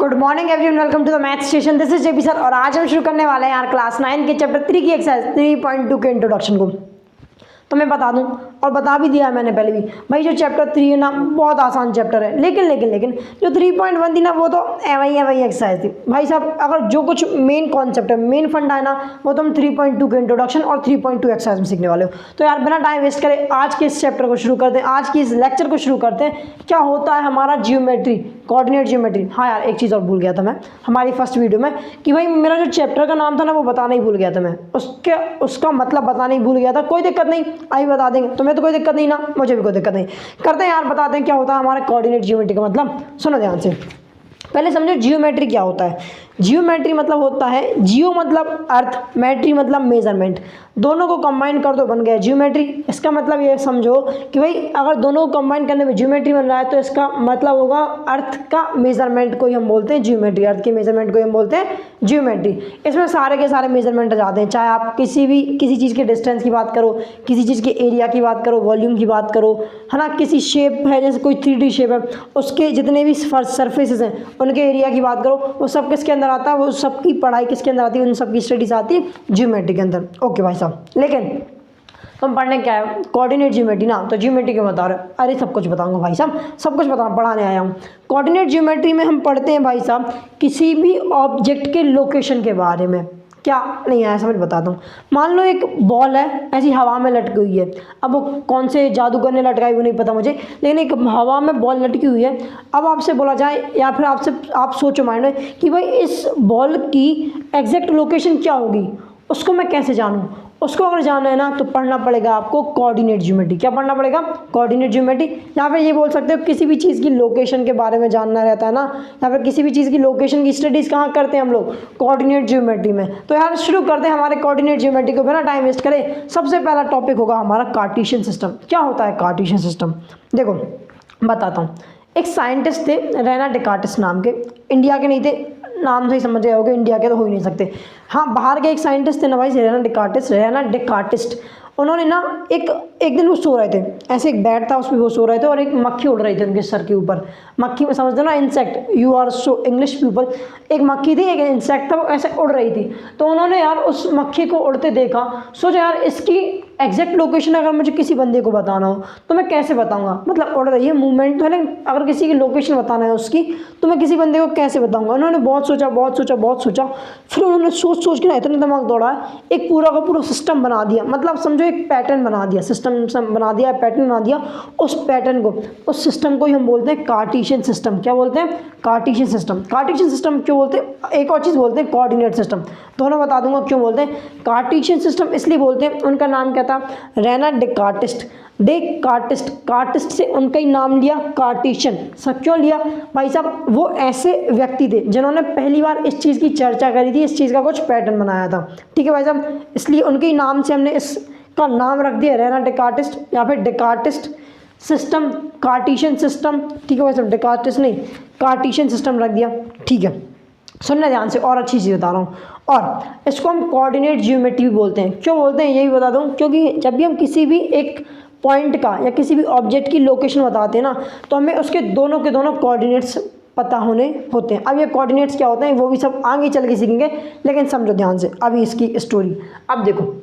Good morning everyone, welcome to the math station. This is JP sir और आज हम शुरू करने वाले हैं यार क्लास 9 के चैप्टर 3 की एक्सरसाइज 3.2 के इंट्रोडक्शन को। तो मैं बता दूं और बता भी दिया है मैंने पहले भी भाई, जो चैप्टर 3 है ना बहुत आसान चैप्टर है, लेकिन जो 3.1 थी ना वो तो वही एक्सरसाइज थी भाई साहब। अगर जो कुछ मेन कॉन्सेप्ट है, मेन फंडा है ना, वो तो हम 3.2 के इंट्रोडक्शन और 3.2 एक्सरसाइज में सीखने वाले हो। तो यार बिना टाइम वेस्ट करे आज के इस चैप्टर को शुरू करते हैं, आज की इस लेक्चर को शुरू करते हैं। क्या होता है हमारा जियोमेट्री, कोऑर्डिनेट जियोमेट्री। हाँ यार एक चीज़ और भूल गया था मैं हमारी फर्स्ट वीडियो में कि भाई मेरा जो चैप्टर का नाम था ना वो बताना ही भूल गया था मैं, उसका मतलब बताना ही भूल गया था। कोई दिक्कत नहीं, आई बता देंगे, तुम्हें तो कोई दिक्कत नहीं ना, मुझे भी कोई दिक्कत नहीं। करते हैं यार, बताते हैं क्या होता है हमारा कोऑर्डिनेट जियोमेट्री का मतलब। सुनो ध्यान से, पहले समझो जियोमेट्री क्या होता है। जियोमेट्री मतलब होता है, जियो मतलब अर्थ, मैट्री मतलब मेजरमेंट, दोनों को कंबाइन कर दो बन गया जियोमेट्री। इसका मतलब ये समझो कि भाई अगर दोनों को कंबाइन करने में जियोमेट्री बन रहा है तो इसका मतलब होगा अर्थ का मेजरमेंट को ही हम बोलते हैं जियोमेट्री, अर्थ के मेजरमेंट को ही हम बोलते हैं जियोमेट्री। इसमें सारे के सारे मेजरमेंट आ जाते हैं, चाहे आप किसी चीज़ के डिस्टेंस की बात करो, किसी चीज़ के एरिया की बात करो, वॉल्यूम की बात करो, है ना, किसी शेप है जैसे कोई 3D शेप है उसके जितने भी सरफेसेस हैं उनके एरिया की बात करो, वो सब किसके अंदर आता है, वो सबकी पढ़ाई किसके अंदर आती है, उन सबकी स्टडीज आती है जियोमेट्री के अंदर। ओके भाई साहब, लेकिन तुम पढ़ने क्या है, कोऑर्डिनेट जियोमेट्री ना, तो जियोमेट्री क्यों बता रहे हो? अरे सब कुछ बताऊंगा भाई साहब, सब कुछ पढ़ाने आया हूँ। कोऑर्डिनेट जियोमेट्री में हम पढ़ते हैं भाई साहब किसी भी ऑब्जेक्ट के लोकेशन के बारे में। क्या नहीं आया समझ बताता हूँ। मान लो एक बॉल है ऐसी हवा में लटकी हुई है, अब वो कौन से जादूगर ने लटकाई वो नहीं पता मुझे, लेकिन एक हवा में बॉल लटकी हुई है। अब आपसे बोला जाए या फिर आप सोचो माइंड में कि भाई इस बॉल की एग्जैक्ट लोकेशन क्या होगी, उसको मैं कैसे जानूँ? उसको अगर जानना है ना तो पढ़ना पड़ेगा आपको कोऑर्डिनेट जियोमेट्री। क्या पढ़ना पड़ेगा? Coordinate geometry. या फिर ये बोल सकते हो किसी भी चीज़ की लोकेशन के बारे में जानना रहता है ना, या फिर किसी भी चीज़ की लोकेशन की स्टडीज़ कहाँ करते हैं हम लोग? कोऑर्डिनेट जियोमेट्री में। तो यार शुरू करते हैं हमारे कोऑर्डिनेट जियोमेट्री को बिना टाइम वेस्ट करें। सबसे पहला टॉपिक होगा हमारा कार्टेशियन सिस्टम। क्या होता है कार्टेशियन सिस्टम? देखो बताता हूँ। एक साइंटिस्ट थे रेना डेकार्टिस नाम के, इंडिया के नहीं थे, नाम से ही समझ गए होगे, इंडिया के तो हो ही नहीं सकते। हाँ बाहर के एक साइंटिस्ट थे ना भाई, रेना डेकार्टिस्ट। उन्होंने ना एक दिन वो सो रहे थे, ऐसे एक बेड था उसमें वो सो रहे थे और एक मक्खी उड़ रही थी उनके सर के ऊपर। मक्खी में समझते हो ना, insect, you are so English people. एक मक्खी थी, एक इंसेक्ट था, वो ऐसे उड़ रही थी। तो उन्होंने यार उस मक्खी को उड़ते देखा, सोचा यार इसकी एग्जैक्ट लोकेशन अगर मुझे किसी बंदे को बताना हो तो मैं कैसे बताऊंगा? मतलब उड़ रही है, मूवमेंट तो है, लेकिन अगर किसी की लोकेशन बताना है उसकी तो मैं किसी बंदे को कैसे बताऊंगा? उन्होंने बहुत सोचा, फिर उन्होंने सोच के ना इतना दिमाग दौड़ा, एक पूरा का पूरा सिस्टम बना दिया। मतलब समझो एक पैटर्न बना दिया, सिस्टम बना दिया, पैटर्न बना दिया। उस पैटर्न को, उस सिस्टम को ही हम बोलते हैं कार्टेशियन सिस्टम। क्या बोलते हैं? Cartesian system. कार्टेशियन सिस्टम क्यों बोलते हैं? एक और चीज़ बोलते हैं कोऑर्डिनेट सिस्टम, दोनों बता दूंगा क्यों बोलते हैं। कार्टेशियन सिस्टम इसलिए बोलते हैं, उनका नाम क्या था? रेना डेकार्टिस्ट। कार्टिस्ट से उनका ही नाम लिया कार्टेशियन। सब क्यों लिया भाई साहब? वो ऐसे व्यक्ति थे जिन्होंने पहली बार इस चीज़ की चर्चा करी थी, इस चीज़ का कुछ पैटर्न बनाया था। ठीक है भाई साहब, इसलिए उनके ही नाम से हमने इसका नाम रख दिया रेना डेकार्टिस्ट या फिर डेकार्टिस्ट सिस्टम, कार्टेशियन सिस्टम। ठीक है भाई साहब, डेकार्टिस्ट नहीं कार्टेशियन सिस्टम रख दिया। ठीक है, सुनना ध्यान से, और अच्छी चीज़ बता रहा हूँ। और इसको हम कोऑर्डिनेट जियोमेट्री भी बोलते हैं। क्यों बोलते हैं ये भी बता दूँ, क्योंकि जब भी हम किसी भी एक पॉइंट का या किसी भी ऑब्जेक्ट की लोकेशन बताते हैं ना तो हमें उसके दोनों के दोनों कोऑर्डिनेट्स पता होने होते हैं। अब ये कोऑर्डिनेट्स क्या होते हैं वो भी सब आगे चल के सीखेंगे, लेकिन समझो ध्यान से अभी इसकी स्टोरी। अब देखो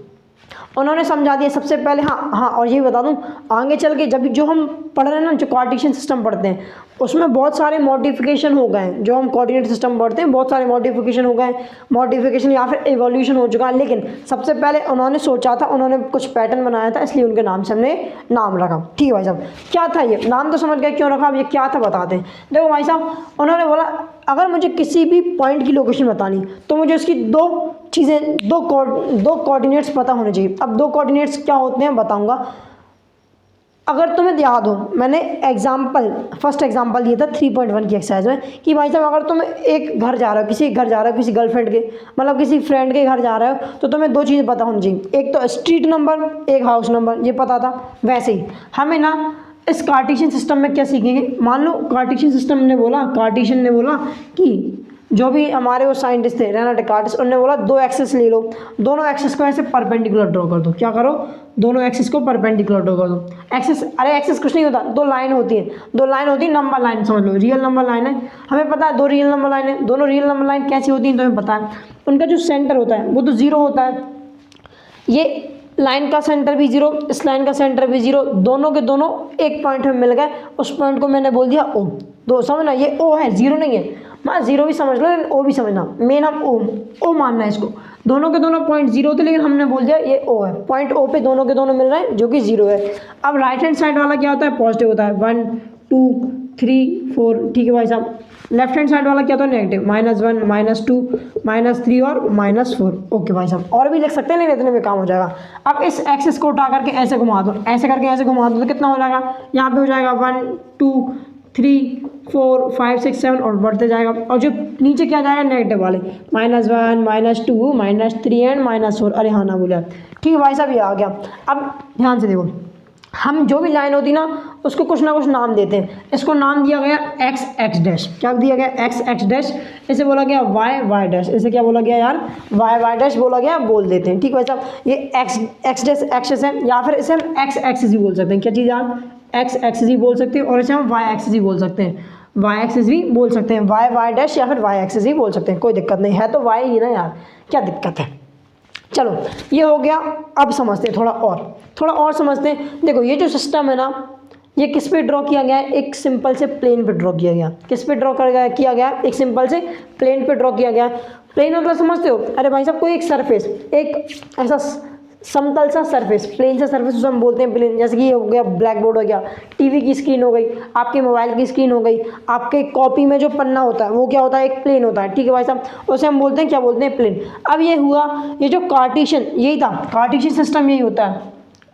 उन्होंने समझा दिया सबसे पहले। हाँ और ये बता दूं, आगे चल के जब जो हम पढ़ रहे हैं ना, जो कार्टेशियन सिस्टम पढ़ते हैं उसमें बहुत सारे मॉडिफिकेशन हो गए हैं। जो हम कोऑर्डिनेट सिस्टम पढ़ते हैं बहुत सारे मॉडिफिकेशन हो गए, मॉडिफिकेशन या फिर एवोल्यूशन हो चुका है। लेकिन सबसे पहले उन्होंने सोचा था, उन्होंने कुछ पैटर्न बनाया था, इसलिए उनके नाम से हमने नाम रखा। ठीक है भाई साहब, क्या था ये नाम? तो समझ गए क्यों रखा। अब ये क्या था बताते हैं। देखो भाई साहब, उन्होंने बोला अगर मुझे किसी भी पॉइंट की लोकेशन बतानी तो मुझे उसकी दो चीज़ें, दो कोऑर्डिनेट्स पता होने चाहिए। अब दो कोऑर्डिनेट्स क्या होते हैं बताऊंगा। अगर तुम्हें याद हो, मैंने फर्स्ट एग्जांपल दिया था 3.1 की एक्सरसाइज में कि भाई साहब अगर तुम एक घर जा रहे हो, किसी घर जा रहे हो, किसी गर्लफ्रेंड के मतलब किसी फ्रेंड के घर जा रहे हो तो तुम्हें दो चीज़ें पता होनी चाहिए, एक तो स्ट्रीट नंबर, एक हाउस नंबर। ये पता था। वैसे ही हमें ना इस कार्टेशियन सिस्टम में क्या सीखेंगे। मान लो कार्टेशियन ने बोला कि जो भी हमारे वो साइंटिस्ट थे रेना डेकार्टिस, उन्होंने बोला दो एक्सिस ले लो, दोनों एक्सिस को ऐसे परपेंडिकुलर ड्रॉ कर दो। क्या करो, दोनों एक्सिस को परपेंडिकुलर ड्रॉ कर दो। एक्सिस, अरे एक्सिस कुछ नहीं होता, दो लाइन होती है, दो लाइन होती है, नंबर लाइन समझ लो, रियल नंबर लाइन है, हमें पता है दो रियल नंबर लाइन है। दोनों रियल नंबर लाइन कैसी होती है तो हमें पता है, उनका जो सेंटर होता है वो तो जीरो होता है। ये लाइन का सेंटर भी जीरो, इस लाइन का सेंटर भी जीरो, दोनों के दोनों एक पॉइंट में मिल गए, उस पॉइंट को मैंने बोल दिया ओ। दो समझना, ये ओ है, जीरो नहीं है, मैं जीरो भी समझ लो लेकिन ओ भी समझना, मेन हम ओ मानना है इसको। दोनों के दोनों पॉइंट जीरो थे लेकिन हमने बोल दिया ये ओ है, पॉइंट ओ पे दोनों के दोनों मिल रहे हैं जो कि जीरो है। अब राइट हैंड साइड वाला क्या होता है, पॉजिटिव होता है, 1 2 3 4, ठीक है भाई साहब। लेफ्ट हैंड साइड वाला क्या होता है, नेगेटिव, -1 -2 -3 और -4। ओके भाई साहब, और भी लिख सकते हैं लेकिन इतने में काम हो जाएगा। अब इस एक्सिस को उठा करके ऐसे घुमा दो, ऐसे करके ऐसे घुमा दो तो कितना हो जाएगा, यहाँ पे हो जाएगा 1 2 3 4 5 6 7 और बढ़ते जाएगा। और जो नीचे क्या जाएगा, नेगेटिव वाले, -1 -2 -3 एंड -4। अरे हाँ ना बोला, ठीक है भाई साहब, ये आ गया। अब ध्यान से देखो, हम जो भी लाइन होती ना उसको कुछ ना कुछ नाम देते हैं। इसको नाम दिया गया एक्स एक्स डैश, क्या दिया गया, एक्स एक्स डैश, इसे बोला गया वाई वाई डैश, इसे क्या बोला गया यार, वाई वाई डैश बोला गया, बोल देते हैं। ठीक है साहब, ये एक्स एक्स डैश एक्सेस है, या फिर इसे हम एक्स एक्सिस भी बोल सकते हैं। क्या चीज़ यार, एक्स एक्सिस भी बोल सकते हैं, और इसे हम वाई एक्सिस भी बोल सकते हैं, वाई एक्सिस भी बोल सकते हैं, वाई वाई डैश या फिर वाई एक्सिस भी बोल सकते हैं, कोई दिक्कत नहीं है। तो वाई ही ना यार, क्या दिक्कत है। चलो ये हो गया। अब समझते हैं थोड़ा और समझते हैं। देखो ये जो सिस्टम है ना, ये किस पे ड्रॉ किया गया है, एक सिंपल से प्लेन पे ड्रॉ किया गया। किस पे ड्रॉ किया गया, एक सिंपल से प्लेन पे ड्रॉ किया गया। प्लेन मतलब समझते हो, अरे भाई साहब कोई एक सरफेस, एक ऐसा समतल सा सरफेस, प्लेन सा सरफेस उसे हम बोलते हैं प्लेन। जैसे कि ये हो गया ब्लैक बोर्ड हो गया, टीवी की स्क्रीन हो गई, आपके मोबाइल की स्क्रीन हो गई, आपके कॉपी में जो पन्ना होता है वो क्या होता है, एक प्लेन होता है। ठीक है भाई साहब, उसे हम बोलते हैं, क्या बोलते हैं, प्लेन। अब ये हुआ, ये जो कार्टेशियन, यही था कार्टेशियन सिस्टम, यही होता है।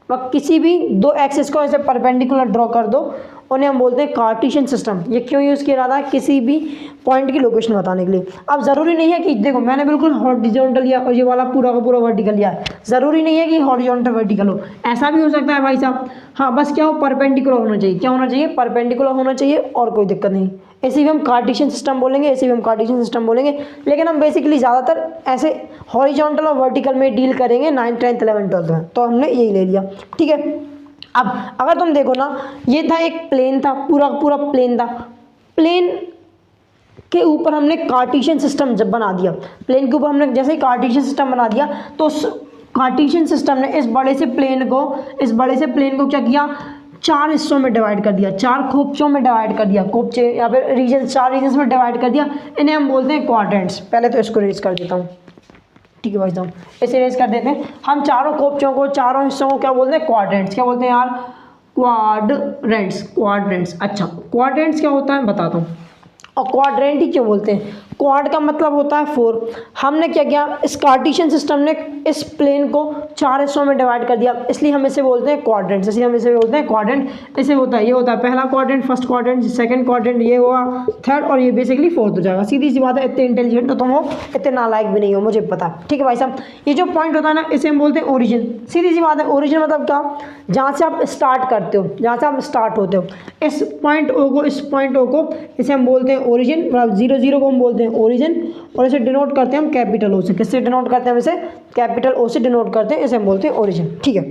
वह किसी भी दो एक्सिस को ऐसे परपेंडिकुलर ड्रॉ कर दो, उन्हें हम बोलते हैं कार्टेशियन सिस्टम। ये क्यों यूज़ किया जाता है, किसी भी पॉइंट की लोकेशन बताने के लिए। अब ज़रूरी नहीं है कि देखो मैंने बिल्कुल हॉरिजॉन्टल लिया और ये वाला पूरा का पूरा वर्टिकल लिया है, ज़रूरी नहीं है कि हॉरिजॉन्टल वर्टिकल हो, ऐसा भी हो सकता है भाई साहब। हाँ बस क्या हो, परपेंडिकुलर होना चाहिए। क्या होना चाहिए, परपेंडिकुलर होना चाहिए, और कोई दिक्कत नहीं। ऐसे भी हम कार्टेशियन सिस्टम बोलेंगे, ऐसे भी हम कार्टेशियन सिस्टम बोलेंगे, लेकिन हम बेसिकली ज़्यादातर ऐसे हॉरिजॉन्टल और वर्टिकल में डील करेंगे 9th 10th 11th 12th में, तो हमने यही ले लिया। ठीक है, अब अगर तुम देखो ना, ये था एक प्लेन था, पूरा पूरा प्लेन था, प्लेन के ऊपर हमने कार्टेशियन सिस्टम जब बना दिया, प्लेन के ऊपर हमने जैसे ही कार्टेशियन सिस्टम बना दिया, तो उस कार्टेशियन सिस्टम ने इस बड़े से प्लेन को क्या किया, चार हिस्सों में डिवाइड कर दिया, चार खोपचों में डिवाइड कर दिया, खोपचे या फिर रीजन, चार रीजन्स में डिवाइड कर दिया। इन्हें हम बोलते हैं क्वाड्रेंट्स। पहले तो इसको रेज कर देता हूँ, ठीक है भाई साहब, ऐसे रेज कर देते हैं। हम चारों खोपचों को, चारों हिस्सों को क्या बोलते हैं, क्वाड्रेंट्स। क्या बोलते हैं यार, क्वाड्रेंट्स। अच्छा क्वाड्रेंट्स क्या होता है बताता हूँ, और क्वाड्रेंट ही क्यों बोलते हैं, क्वाड का मतलब होता है 4। हमने क्या किया, इस कार्टेशियन सिस्टम ने इस प्लेन को चार हिस्सों में डिवाइड कर दिया, इसलिए हम इसे बोलते हैं क्वाड्रेंट्स। इसलिए हम इसे बोलते हैं क्वाड्रेंट। इसे होता है, ये होता है पहला quadrant, first quadrant, second quadrant, ये हुआ थर्ड, और ये बेसिकली फोर्थ हो जाएगा। सीधी सी बात है, इतने इंटेलिजेंट तो तुम हो, इतने नालायक भी नहीं हो, मुझे पता। ठीक है भाई साहब, ये जो पॉइंट होता है ना, इसे हम बोलते हैं ओरिजिन। सीधी सी बात है, ओरिजिन मतलब क्या, जहाँ से आप स्टार्ट करते हो, जहाँ से आप स्टार्ट होते हो, इस पॉइंट ओ को, इस पॉइंट ओ को, इसे हम बोलते हैं ओरिजिन। मतलब 0 0 को हम बोलते हैं ओरिजिन, और इसे डिनोट करते हैं हम कैपिटल ओ से। किससे डिनोट करते हैं हम इसे, कैपिटल ओ से डिनोट करते हैं, इसे हम बोलते हैं ओरिजिन। ठीक है,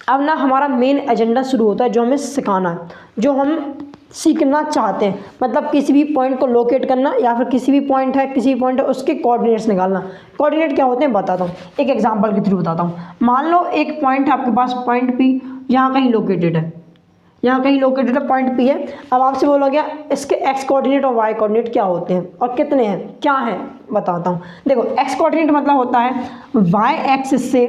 अब ना हमारा मेन एजेंडा शुरू होता है, जो हमें सिखाना है, जो हम सीखना चाहते हैं। मतलब किसी भी पॉइंट को लोकेट करना, या फिर किसी भी पॉइंट है उसके कोऑर्डिनेट्स निकालना। कोऑर्डिनेट क्या होते हैं बताता हूँ, एक एग्जांपल के थ्रू बताता हूँ। मान लो एक पॉइंट है आपके पास, पॉइंट पी, यहाँ कहीं लोकेटेड है, पॉइंट पी है। अब आपसे बोला गया इसके एक्स कोऑर्डिनेट और वाई कोऑर्डिनेट क्या होते हैं और कितने हैं, क्या है बताता हूँ। देखो एक्स कोऑर्डिनेट मतलब होता है वाई एक्सिस से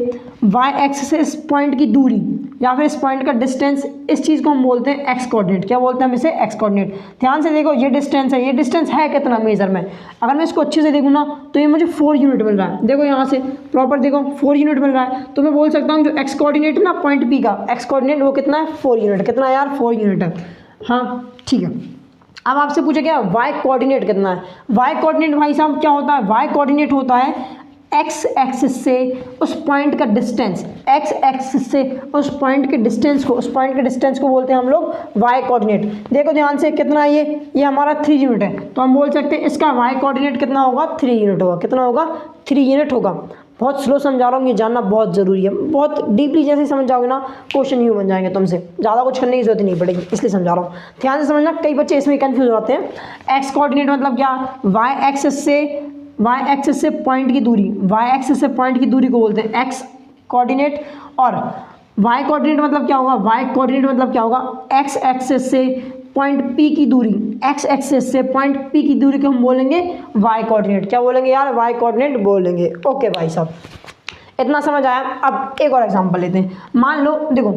इस पॉइंट की दूरी, या फिर इस पॉइंट का डिस्टेंस, इस चीज़ को हम बोलते हैं एक्स कोऑर्डिनेट। क्या बोलते हैं हम इसे, एक्स कोऑर्डिनेट। ध्यान से देखो, ये डिस्टेंस है, ये डिस्टेंस है कितना मेजर में। अगर मैं इसको अच्छे से देखूँ ना, तो ये मुझे 4 यूनिट मिल रहा है। देखो यहाँ से प्रॉपर देखो 4 यूनिट मिल रहा है, तो मैं बोल सकता हूँ जो एक्स कोऑर्डिनेट है ना पॉइंट पी का, एक्स कोऑर्डिनेट वो कितना है, 4 यूनिट। कितना यार, 4 यूनिट है। हाँ ठीक है, अब आपसे पूछा गया वाई कोऑर्डिनेट कितना है। वाई कोऑर्डिनेट भाई साहब क्या होता है, वाई कोऑर्डिनेट होता है एक्स एक्सिस से उस पॉइंट का डिस्टेंस, एक्स एक्सिस से उस पॉइंट के डिस्टेंस को, उस पॉइंट के डिस्टेंस को बोलते हैं हम लोग वाई कोऑर्डिनेट। देखो ध्यान से, कितना है ये हमारा 3 यूनिट है, तो हम बोल सकते हैं इसका वाई कोऑर्डिनेट कितना होगा, 3 यूनिट होगा। कितना होगा, 3 यूनिट होगा। बहुत स्लो समझा रहा हूँ, ये जानना बहुत ज़रूरी है। बहुत डीपली जैसे समझ जाओगे ना, क्वेश्चन यूँ बन जाएंगे तुमसे, ज़्यादा कुछ करने की जरूरत नहीं पड़ेगी, इसलिए समझा रहा हूँ। ध्यान से समझना, कई बच्चे इसमें कंफ्यूज हो जाते हैं। एक्स कोऑर्डिनेट मतलब क्या, वाई एक्सिस से पॉइंट की दूरी, वाई एक्सिस से पॉइंट की दूरी को बोलते हैं एक्स कोऑर्डिनेट। और वाई कोऑर्डिनेट मतलब क्या होगा, वाई कोऑर्डिनेट मतलब क्या होगा, एक्स एक्सिस से पॉइंट पी की दूरी, एक्स एक्सिस से पॉइंट पी की दूरी को हम बोलेंगे वाई कोऑर्डिनेट। क्या बोलेंगे यार, वाई कोऑर्डिनेट बोलेंगे। ओके भाई साहब, इतना समझ आया। अब एक और एग्जांपल लेते हैं। मान लो, देखो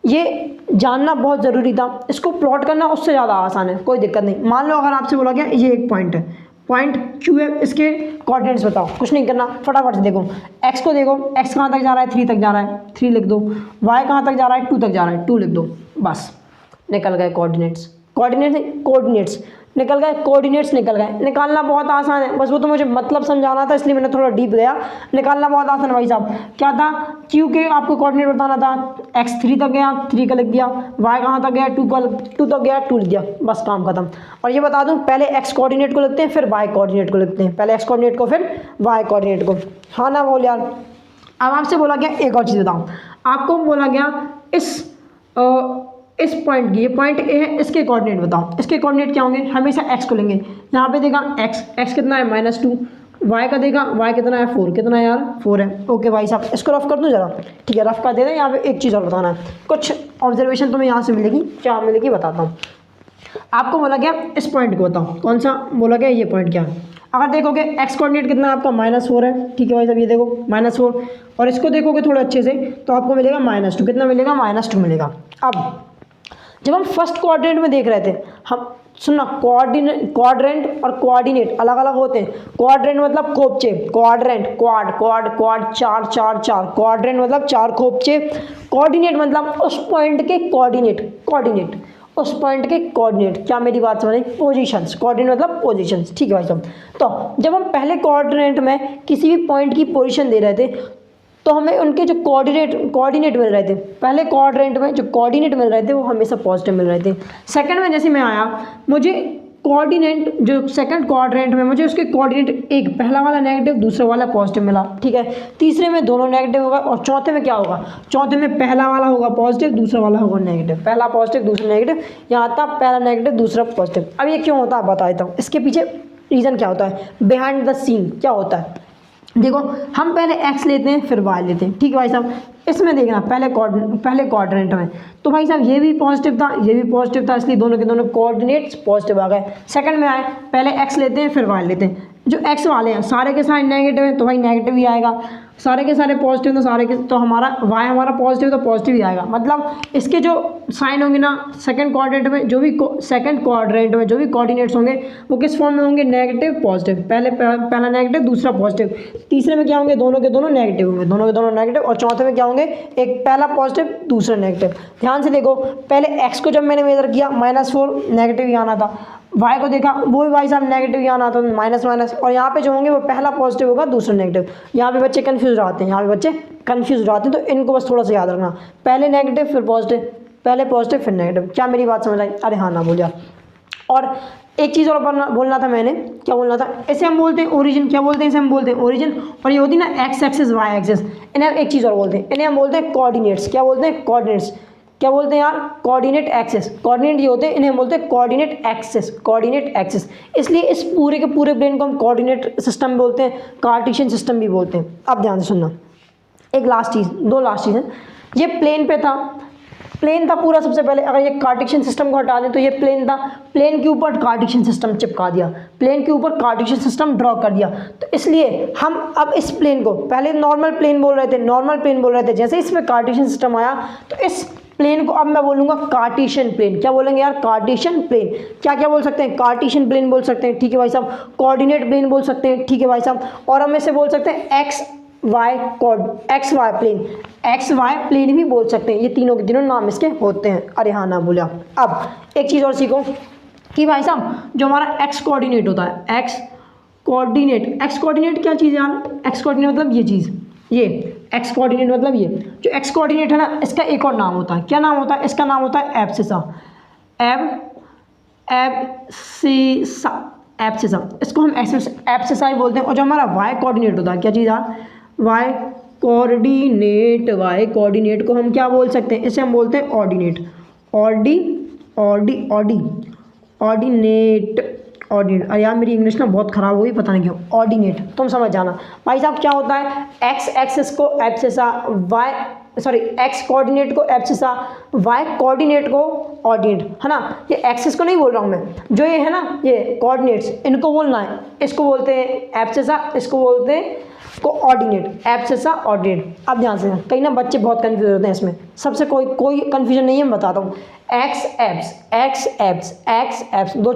ये जानना बहुत ज़रूरी था, इसको प्लॉट करना उससे ज़्यादा आसान है, कोई दिक्कत नहीं। मान लो अगर आपसे बोला गया ये एक पॉइंट है, पॉइंट क्यू है, इसके कोऑर्डिनेट्स बताओ। कुछ नहीं करना, फटाफट से देखो, एक्स को देखो, एक्स कहाँ तक जा रहा है, 3 तक जा रहा है, 3 लिख दो। वाई कहाँ तक जा रहा है, 2 तक जा रहा है, 2 लिख दो। बस निकल गए कोऑर्डिनेट्स, कोऑर्डिनेट्स निकल गए, कोऑर्डिनेट्स निकल गए। निकालना बहुत आसान है, बस वो तो मुझे मतलब समझाना था, इसलिए मैंने थोड़ा डीप गया। निकालना बहुत आसान है भाई साहब। क्या था, क्यू के आपको कोऑर्डिनेट बताना था, एक्स 3 तक गया, 3 का लिख दिया। वाई कहाँ तक गया, 2 तक गया, 2 लिख दिया, बस काम खत्म। और ये बता दूं, पहले एक्स कोऑर्डिनेट को लिखते हैं, फिर वाई कोऑर्डिनेट को लिखते हैं। पहले एक्स कोऑर्डिनेट को, फिर वाई कोऑर्डिनेट को। हाँ ना बोल यार। अब आपसे बोला गया एक और चीज़ बताऊँ, आपको बोला गया इस पॉइंट की, ये पॉइंट ए है, इसके कोऑर्डिनेट बताओ। इसके कोऑर्डिनेट क्या होंगे, हमेशा एक्स को लेंगे। यहाँ पे देखा एक्स कितना है, -2। वाई का देखा, वाई कितना है, 4। कितना है यार, 4 है। ओके भाई साहब, इसको रफ कर दूँ जरा, ठीक है, रफ कर दे दें। यहाँ पे एक चीज़ और बताना है, कुछ ऑब्जर्वेशन तुम्हें यहाँ से मिलेगी, क्या मिलेगी बताता हूँ। आपको बोला गया इस पॉइंट को बताओ, कौन सा बोला गया, ये पॉइंट क्या है। अगर देखोगे एक्स कोऑर्डिनेट कितना है आपका, -4 है, ठीक है भाई साहब, ये देखो -4। और इसको देखोगे थोड़ा अच्छे से, तो आपको मिलेगा -2। कितना मिलेगा, -2 मिलेगा। अब जब हम फर्स्ट क्वाड्रेंट में देख रहे थे, हम सुनना, क्वाड्रेंट और कोऑर्डिनेट अलग अलग होते हैं। क्वाड्रेंट मतलब खोपचे, क्वाड्रेंट क्वाड 4 क्वाड्रेंट मतलब 4 खोपचे। कोऑर्डिनेट मतलब उस पॉइंट के कोऑर्डिनेट उस पॉइंट के कोऑर्डिनेट। क्या मेरी बात समझ आई, पोजीशंस, कोऑर्डिनेट मतलब पोजीशंस, ठीक है भाई साहब। तो जब हम पहले क्वाड्रेंट में किसी भी पॉइंट की पोजीशन दे रहे थे, तो हमें उनके जो कोऑर्डिनेट मिल रहे थे, पहले क्वाड्रेंट में जो कोऑर्डिनेट मिल रहे थे वो हमेशा पॉजिटिव मिल रहे थे। सेकंड में जैसे मैं आया, मुझे कोऑर्डिनेट जो सेकंड क्वाड्रेंट में मुझे उसके कोऑर्डिनेट, एक पहला वाला नेगेटिव, दूसरा वाला पॉजिटिव मिला, ठीक है। तीसरे में दोनों नेगेटिव होगा, और चौथे में क्या होगा, चौथे में पहला वाला होगा पॉजिटिव, दूसरा वाला होगा नेगेटिव। पहला पॉजिटिव, दूसरा नेगेटिव, यहाँ आता पहला नेगेटिव, दूसरा पॉजिटिव। अब ये क्यों होता है बता देता हूँ, इसके पीछे रीज़न क्या होता है, बिहाइंड द सीन क्या होता है। देखो, हम पहले एक्स लेते हैं, फिर वाई लेते हैं, ठीक है भाई साहब। इसमें देखना, पहले क्वाड्रेंट में तो भाई साहब ये भी पॉजिटिव था, ये भी पॉजिटिव था, इसलिए दोनों के दोनों कोऑर्डिनेट्स पॉजिटिव आ गए। सेकंड में आए, पहले एक्स लेते हैं, फिर वाई लेते हैं। जो एक्स वाले हैं सारे के सारे नेगेटिव हैं, तो भाई नेगेटिव ही आएगा। सारे के सारे पॉजिटिव, तो हमारा वाई हमारा पॉजिटिव, तो पॉजिटिव ही आएगा। मतलब इसके जो साइन होंगे ना, सेकंड क्वाड्रेंट में जो भी कोऑर्डिनेट्स होंगे, वो किस फॉर्म में होंगे, नेगेटिव पॉजिटिव। पहला नेगेटिव, दूसरा पॉजिटिव। तीसरे में क्या होंगे, दोनों के दोनों नेगेटिव होंगे, दोनों के दोनों नेगेटिव। और चौथे में क्या होंगे, एक पहला पॉजिटिव, दूसरा नेगेटिव। ध्यान से देखो, पहले एक्स को जब मैंने मेजर किया, -4 नेगेटिव ही आना था। वाई को देखा, वो भी भाई साहब नेगेटिव ही आना था, माइनस। और यहाँ पे जो होंगे वो पहला पॉजिटिव होगा, दूसरा नेगेटिव। यहाँ पे बच्चे कंफ्यूज रहते हैं, तो इनको बस थोड़ा सा याद रखना, पहले नेगेटिव फिर पॉजिटिव, पहले पॉजिटिव फिर नेगेटिव। क्या मेरी बात समझ आई, अरे हाँ ना बोलिए। और एक चीज़ और बोलना था मैंने, क्या बोलना था, इसे हम बोलते हैं ओरिजिन। क्या बोलते हैं इसे, हम बोलते हैं ओरिजिन। और ये होती है ना एक्स एक्सिस, वाई एक्सिस, इन्हें एक चीज़ और बोलते हैं, इन्हें हम बोलते हैं कोऑर्डिनेट्स। क्या बोलते हैं, कोऑर्डिनेट्स। क्या बोलते हैं यार, कोऑर्डिनेट एक्सिस। कोऑर्डिनेट ये होते हैं, इन्हें बोलते हैं कोऑर्डिनेट एक्सिस। इसलिए इस पूरे के पूरे प्लेन को हम कोऑर्डिनेट सिस्टम बोलते हैं, कार्टेशियन सिस्टम भी बोलते हैं। अब ध्यान से सुनना, एक लास्ट चीज़, 2 लास्ट चीज़ है। ये प्लेन पे था, प्लेन था पूरा। सबसे पहले अगर ये कार्टेशियन सिस्टम को हटा दें, तो ये प्लेन था, प्लेन के ऊपर कार्टेशियन सिस्टम चिपका दिया, प्लेन के ऊपर कार्टेशियन सिस्टम ड्रॉ कर दिया। तो इसलिए हम अब इस प्लेन को, पहले नॉर्मल प्लेन बोल रहे थे, जैसे इसमें कार्टेशियन सिस्टम आया, तो इस प्लेन को अब मैं बोलूँगा कार्टेशियन प्लेन। क्या बोलेंगे यार, कार्टेशियन प्लेन। क्या बोल सकते हैं, कार्टेशियन प्लेन बोल सकते हैं, ठीक है भाई साहब। कोऑर्डिनेट प्लेन बोल सकते हैं, ठीक है भाई साहब। और हम इसे बोल सकते हैं एक्स वाई प्लेन भी बोल सकते हैं। ये तीनों के तीनों नाम इसके होते हैं। अरे हाँ ना बोलिया। अब एक चीज़ और सीखो कि भाई साहब जो हमारा एक्स कोऑर्डिनेट होता है, एक्स कोऑर्डिनेट, एक्स कोऑर्डिनेट क्या चीज़ है यार, एक्स कोऑर्डिनेट मतलब ये चीज़, ये एक्स कोऑर्डिनेट मतलब ये जो एक्स कोऑर्डिनेट है ना, इसका एक और नाम होता है, क्या नाम होता है इसका, नाम होता है एब्सिसा, एब्सिसा, एब्सिसा, इसको हम एब्सिसा ही बोलते हैं। और जो हमारा वाई कोऑर्डिनेट होता है, क्या चीज़ है, वाई कोऑर्डिनेट, वाई कोऑर्डिनेट को हम क्या बोल सकते हैं, इसे हम बोलते हैं ऑर्डिनेट, ऑर्डिनेट, अरे यार मेरी इंग्लिश ना बहुत ख़राब हुई, पता नहीं क्यों, ऑर्डिनेट तुम समझ जाना। भाई साहब क्या होता है, एक्स एक्सिस को abscissa, y sorry x coordinate को एब्सिसा, वाई कोऑर्डिनेट को ऑर्डिनेट, है ना। ये एक्सिस को नहीं बोल रहा हूँ मैं, जो ये है ना ये कोऑर्डिनेट्स, इनको बोलना है, इसको बोलते हैं एब्सिसा, इसको बोलते हैं कोऑर्डिनेट, एब्सिसा ऑर्डिनेट। अब ध्यान से, कहीं ना बच्चे बहुत कंफ्यूज होते हैं इसमें, सबसे कोई कंफ्यूजन नहीं है, मैं बताता हूँ। X abs, x abs, x abs, दो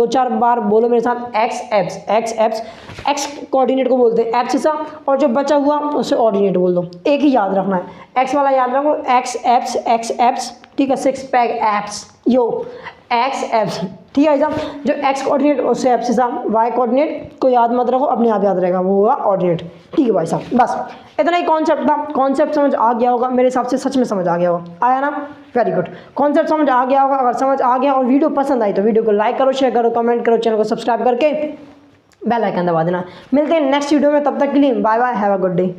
चार बार बोलो मेरे साथ, x abs, x abs, x coordinate को बोलते हैं एब्सिसा, और जो बचा हुआ उसे ऑर्डिनेट बोल दो, एक ही याद रखना है, एक्स वाला याद रखो, एक्स एब्स, एक्स एब्स, ठीक है, सिक्स पैक एब्स, यो एक्स एब्स, ठीक है साहब। जो एक्स कोऑर्डिनेट उससे एब्सिसा, वाई कोऑर्डिनेट को याद मत रखो, अपने आप याद रहेगा, वो होगा ऑर्डिनेट, ठीक है भाई साहब। बस इतना ही कॉन्सेप्ट था, कॉन्सेप्ट समझ आ गया होगा मेरे हिसाब से, सच में समझ आ गया होगा, आया ना, वेरी गुड, कॉन्सेप्ट समझ आ गया होगा। अगर समझ आ गया और वीडियो पसंद आई तो वीडियो को लाइक करो, शेयर करो, कमेंट करो, चैनल को सब्सक्राइब करके बेल आइकन दबा देना। मिलते हैं नेक्स्ट वीडियो में, तब तक के लिए bye bye, have a good day.